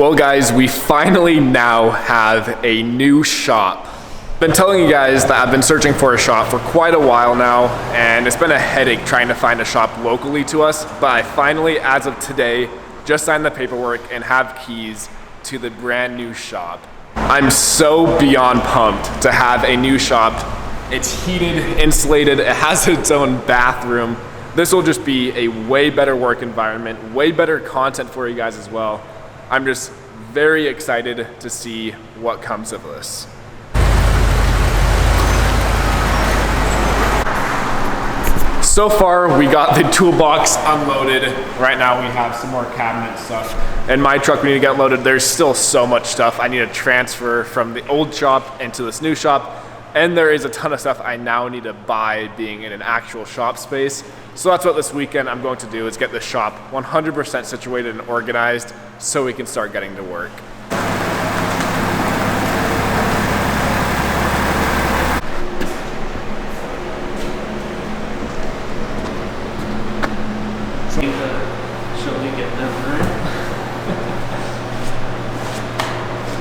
Well guys, we finally now have a new shop. Been telling you guys that I've been searching for a shop for quite a while now, and it's been a headache trying to find a shop locally to us, but I finally, as of today, just signed the paperwork and have keys to the brand new shop. I'm so beyond pumped to have a new shop. It's heated, insulated, it has its own bathroom. This will just be a way better work environment, way better content for you guys as well. I'm just very excited to see what comes of this. So far, we got the toolbox unloaded. Right now we have some more cabinet stuff. In my truck we need to get loaded. There's still so much stuff I need to transfer from the old shop into this new shop. And there is a ton of stuff I now need to buy being in an actual shop space. So that's what this weekend I'm going to do, is get the shop 100% situated and organized so we can start getting to work.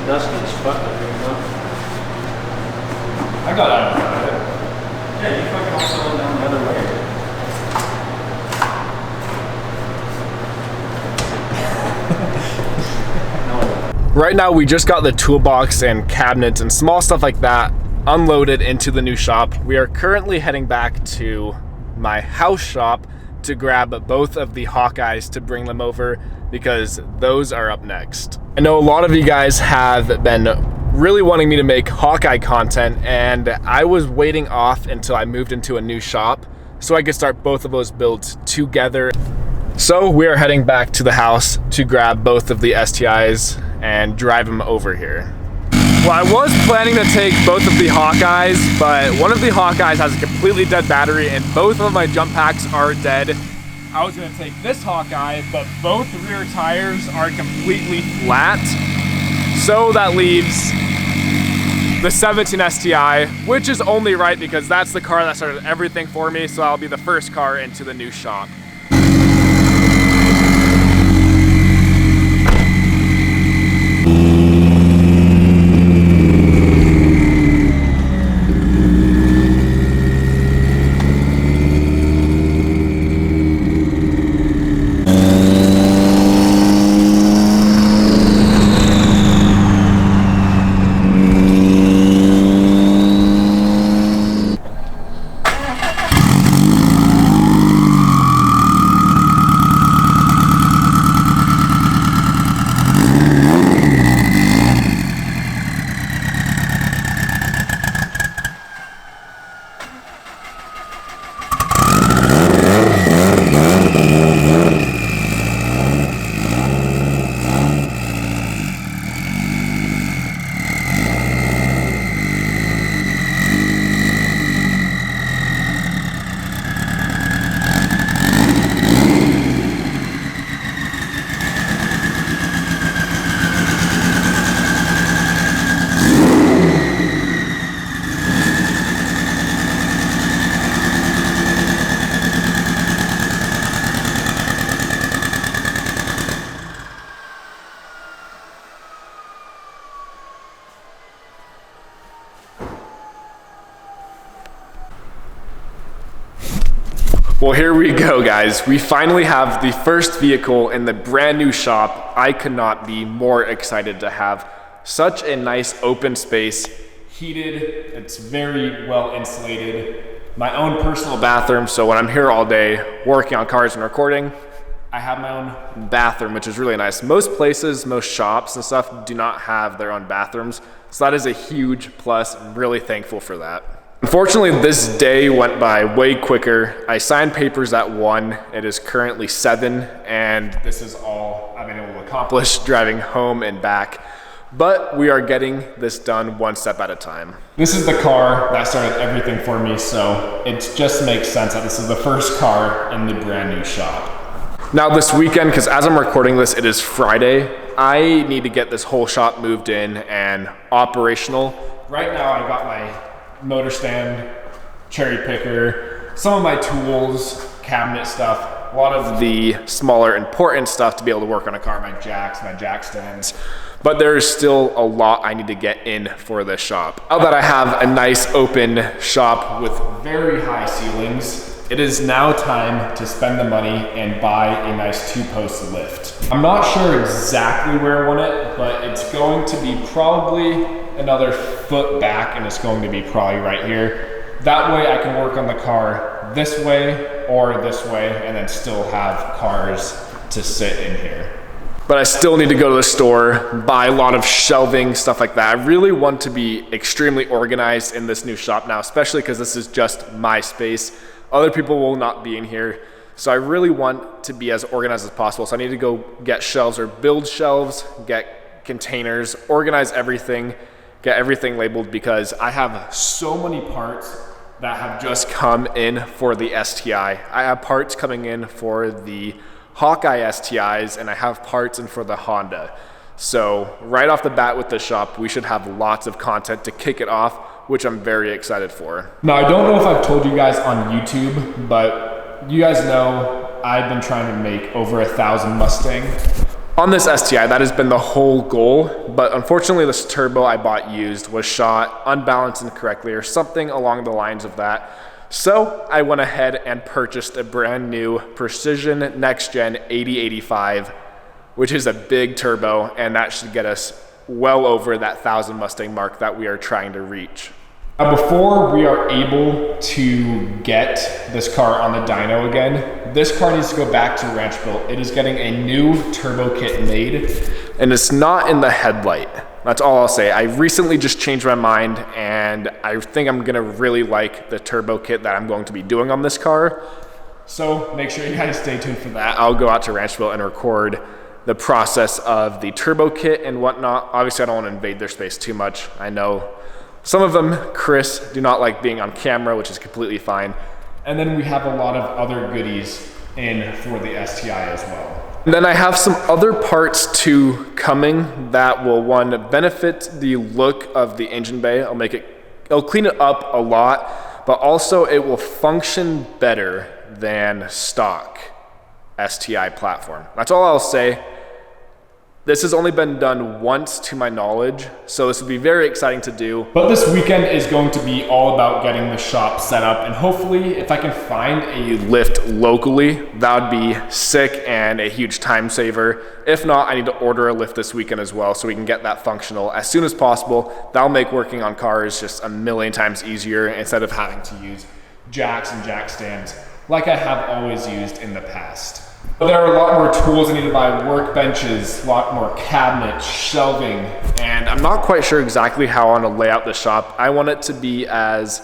Dusty as fuck up here, huh? I got out of it. Yeah, you fucking also went down the other way. Right now we just got the toolbox and cabinets and small stuff like that unloaded into the new shop. We are currently heading back to my house shop to grab both of the Hawkeyes to bring them over because those are up next. I know a lot of you guys have been really wanting me to make Hawkeye content, and I was waiting off until I moved into a new shop so I could start both of those builds together. So we are heading back to the house to grab both of the STIs and drive them over here. Well, I was planning to take both of the Hawkeyes, but one of the Hawkeyes has a completely dead battery and both of my jump packs are dead. I was gonna take this Hawkeye, but both rear tires are completely flat. So that leaves the 17 STI, which is only right because that's the car that started everything for me, so I'll be the first car into the new shop. Well, here we go, guys. We finally have the first vehicle in the brand new shop. I could not be more excited to have such a nice open space, heated, it's very well insulated. My own personal bathroom, so when I'm here all day working on cars and recording, I have my own bathroom, which is really nice. Most places, most shops and stuff do not have their own bathrooms, so that is a huge plus. I'm really thankful for that. Unfortunately, this day went by way quicker. I signed papers at 1, it is currently 7, and this is all I've been able to accomplish driving home and back. But we are getting this done one step at a time. This is the car that started everything for me, so it just makes sense that this is the first car in the brand new shop. Now this weekend, because as I'm recording this, it is Friday, I need to get this whole shop moved in and operational. Right now I got my motor stand, cherry picker, some of my tools, cabinet stuff, a lot of the smaller important stuff to be able to work on a car, my jacks, my jack stands. But there's still a lot I need to get in for this shop. Now that I have a nice open shop with very high ceilings, it is now time to spend the money and buy a nice 2-post lift. I'm not sure exactly where I want it, but it's going to be probably another foot back, and it's going to be probably right here. That way I can work on the car this way or this way and then still have cars to sit in here. But I still need to go to the store, buy a lot of shelving, stuff like that. I really want to be extremely organized in this new shop now, especially because this is just my space. Other people will not be in here. So I really want to be as organized as possible. So I need to go get shelves or build shelves, get containers, organize everything, get everything labeled, because I have so many parts that have just come in for the STI. I have parts coming in for the Hawkeye STIs, and I have parts in for the Honda. So right off the bat with this shop, we should have lots of content to kick it off, which I'm very excited for. Now, I don't know if I've told you guys on YouTube, but you guys know I've been trying to make over 1,000 Mustang. On this STI, that has been the whole goal, but unfortunately this turbo I bought used was shot unbalanced incorrectly or something along the lines of that. So I went ahead and purchased a brand new Precision Next Gen 8085, which is a big turbo, and that should get us well over that 1,000 Mustang mark that we are trying to reach. Now, before we are able to get this car on the dyno again, this car needs to go back to Ranch Built. It is getting a new turbo kit made, and it's not in the headlight. That's all I'll say. I recently just changed my mind, and I think I'm gonna really like the turbo kit that I'm going to be doing on this car. So make sure you guys stay tuned for that. I'll go out to Ranch Built and record the process of the turbo kit and whatnot. Obviously, I don't want to invade their space too much. I know some of them, Chris, do not like being on camera, which is completely fine. And then we have a lot of other goodies in for the STI as well. And then I have some other parts too coming that will, one, benefit the look of the engine bay. It'll clean it up a lot, but also it will function better than stock STI platform. That's all I'll say. This has only been done once to my knowledge, so this will be very exciting to do. But this weekend is going to be all about getting the shop set up, and hopefully if I can find a lift locally, that would be sick and a huge time saver. If not, I need to order a lift this weekend as well so we can get that functional as soon as possible. That'll make working on cars just a million times easier instead of having to use jacks and jack stands like I have always used in the past. There are a lot more tools I need to buy, workbenches, a lot more cabinets, shelving, and I'm not quite sure exactly how I want to lay out the shop. I want it to be as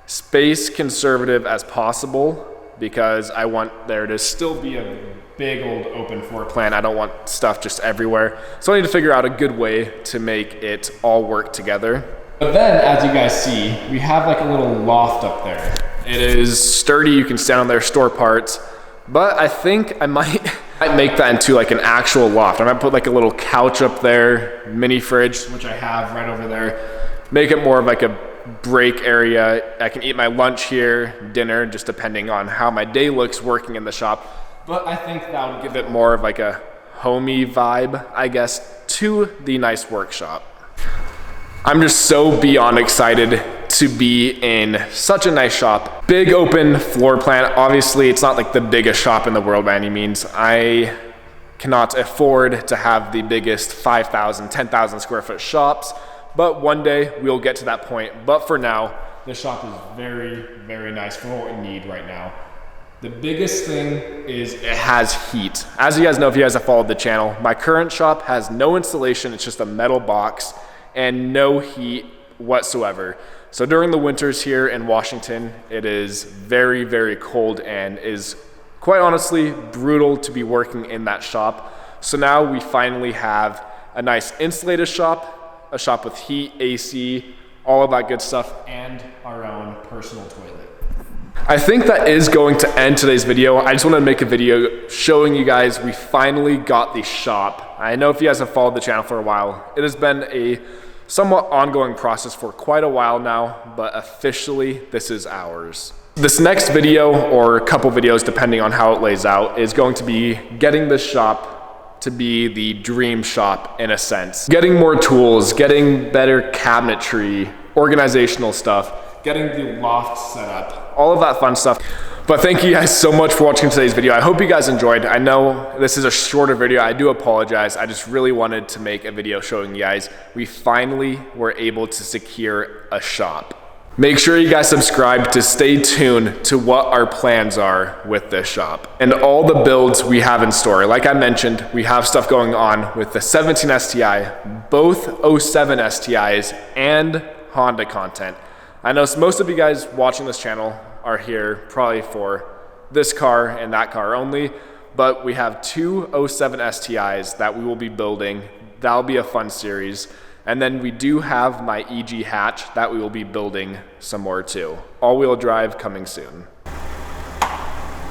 space conservative as possible because I want there to still be a big old open floor plan. I don't want stuff just everywhere. So I need to figure out a good way to make it all work together. But then, as you guys see, we have like a little loft up there. It is sturdy, you can stand on there, store parts. But I think I might make that into like an actual loft. I might put like a little couch up there, mini fridge, which I have right over there. Make it more of like a break area. I can eat my lunch here, dinner, just depending on how my day looks working in the shop. But I think that would give it more of like a homey vibe, I guess, to the nice workshop. I'm just so beyond excited to be in such a nice shop. Big open floor plan. Obviously, it's not like the biggest shop in the world by any means. I cannot afford to have the biggest 5,000, 10,000 square foot shops, but one day we'll get to that point. But for now, this shop is very, very nice for what we need right now. The biggest thing is it has heat. As you guys know, if you guys have followed the channel, my current shop has no installation. It's just a metal box and no heat whatsoever. So during the winters here in Washington, it is very, very cold and is quite honestly brutal to be working in that shop. So now we finally have a nice insulated shop, a shop with heat, AC, all of that good stuff, and our own personal toilet. I think that is going to end today's video. I just want to make a video showing you guys we finally got the shop. I know if you guys have followed the channel for a while, it has been a somewhat ongoing process for quite a while now, but officially this is ours. This next video, or a couple videos depending on how it lays out, is going to be getting this shop to be the dream shop in a sense. Getting more tools, getting better cabinetry, organizational stuff, getting the loft set up, all of that fun stuff. But thank you guys so much for watching today's video. I hope you guys enjoyed. I know this is a shorter video. I do apologize. I just really wanted to make a video showing you guys we finally were able to secure a shop. Make sure you guys subscribe to stay tuned to what our plans are with this shop and all the builds we have in store. Like I mentioned, we have stuff going on with the 17 STI, both 07 STIs, and Honda content. I know most of you guys watching this channel are here probably for this car and that car only, but we have two 07 STIs that we will be building. That'll be a fun series. And then we do have my EG hatch that we will be building some more too. All-wheel drive coming soon.